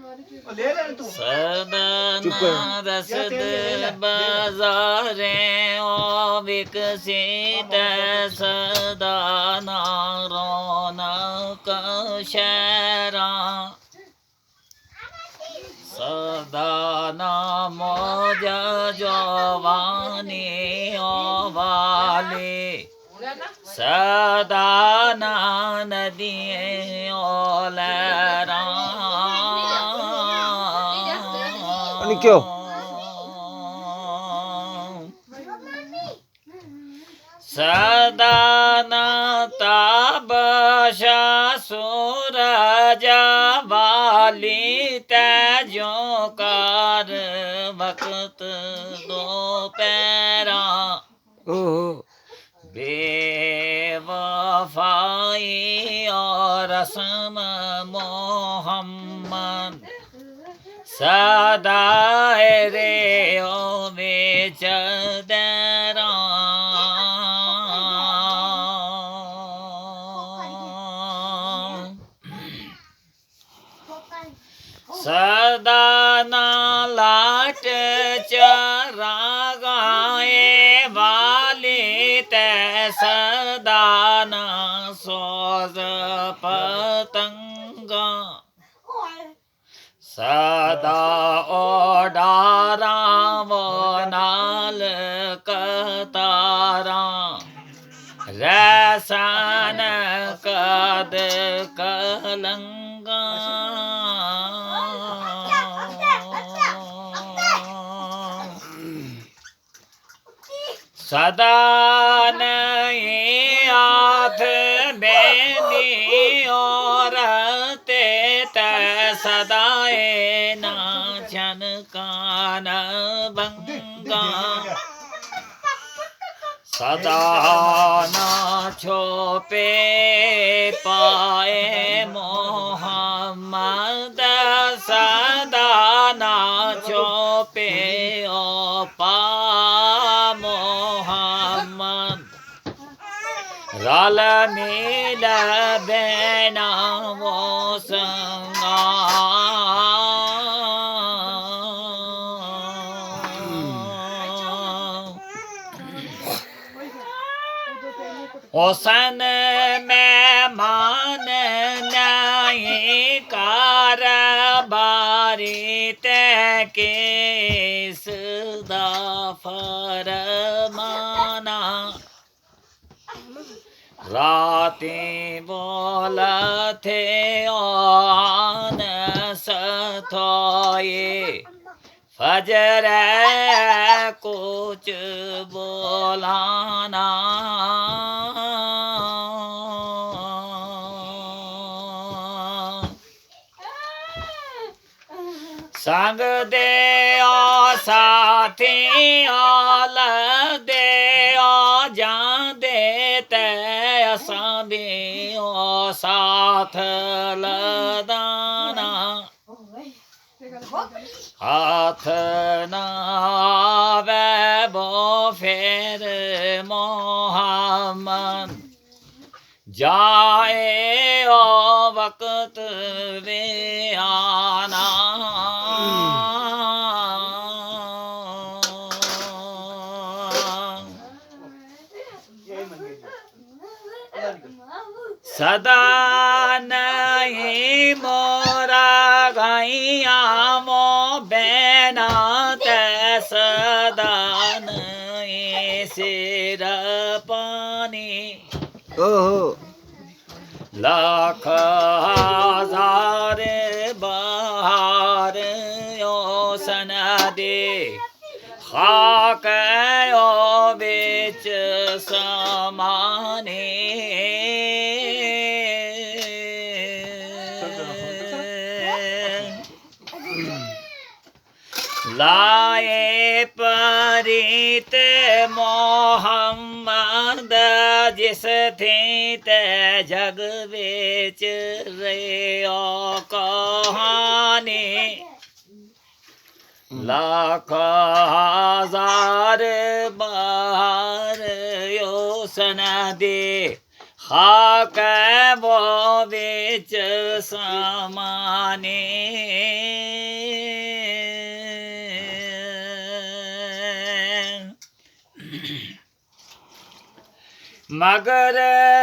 सदन रसद बाजारे ओ विकसित सदाना रौनक शहरा सदाना मौज जवानी ओ वाले सदाना नदिए ओ लहरा क्यों सदाना ताबशा सूरज वाली तेजों कार वक्त दोपहरा बेवफाई और रस्म मोहम्मद सदाए रे ओ बेच दरा सदाना लाट चरा गाए वाली ते सदाना सोज पतंगा सदा ओडारा वो नाल कतारा रसन कद कलंगा सदा नहीं हाथ बेंदी और ते सदाए ना छनकान बंगा सदा ना छोपे पाए मोहम्मद सदा ना छोपे ओ पा मोहम्मद रल मिल बेना वो संगा हुसन में मान नहीं कार बारी ते किस दा फरमाना रातें बोल थे आन सथोए फजर कुछ बोलाना संग दे ओ साथी आल दे ओ जान दे ते असां भी ओ साथ लदाना हाथ ना आवे वो फिर मोहम्मद जाए ओ वक्त वे आना सदा नहीं मोरा गाइया मो बैना ते सदा नहीं सिर पानी लाख हजार बहार यो सना दे खाक यो बिच समाने लाए परीत मोहम्मद जिस थी ते जग बेच रे ओ कहानी लाख हजार बार यो सना दे खाक वो बेच समाने ਮਗਰ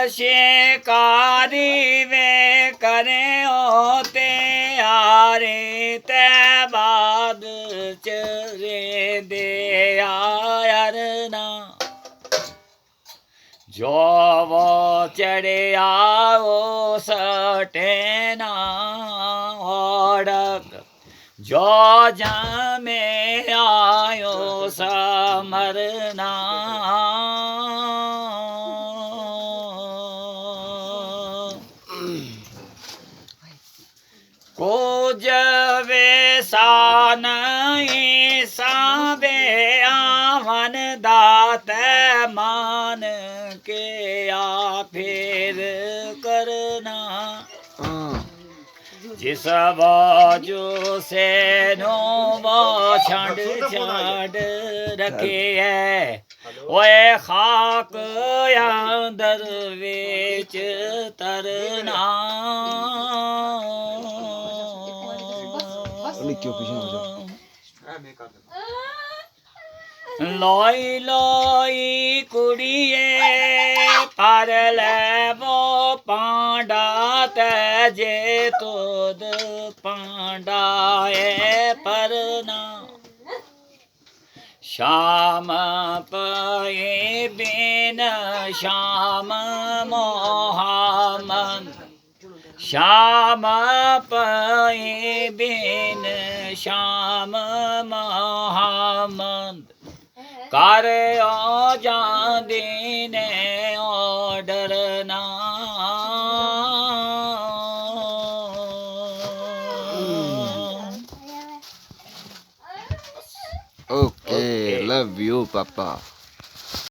ਸ਼ਿਕਾਰੀ ਵੇ ਕਰਿਓ ਤੇ ਆਰੇ ਤੇ ਬਾਦ ਚਰੇ ਦੇ ਆਇਰ ਨਾ ਜੋ ਵੋ ਚੜਿਆ ਉਹ ਸਟੇ ਨਾ ਓੜਕ ਜੋ ਜਾਮੇ ਆਇਓ ਸਮਰਨਾ ਕੁਝ ਵੇਸਾ ਨਹੀਂ ਸਾਵੇ ਆਵਨ ਦਾਤੈ ਮਾਨ ਕੇ ਆ ਫੇਰ ਕਰਨਾ ਹਾਂ ਜਿਸ ਬਾਜੂ ਸੇ ਨੋ ਵਾ ਛੱਡ ਛੱਡ ਰੱਖਿਐ ਓਏ ਖਾਕ ਅੰਦਰ ਵਿੱਚ ਤਰਨਾ ਉਹਨੇ ਕਿਉਂ ਪਿੱਛੇ ਹੋ ਜਾ ਲੋਈ ਲੋਈ ਕੁੜੀਏ ਪਰ ਲੈਵੋ ਪਾਂਡਾ ਤੈ ਜੇ ਤੋਦ ਪਾਂਡਾ ਏ ਪਰਨਾ ਸ਼ਾਮ ਪਏ ਬਿਨ ਸ਼ਾਮ ਮੋਹਮਦ ਸ਼ਾਮ ਪਏ ਬਿਨ ਸ਼ਾਮ ਮੋਹਮਦ ਕਰ ਓ ਜਾਂਦੀ ਨੇ ਆਰਡਰ ਨਾ Okay, love you, Papa.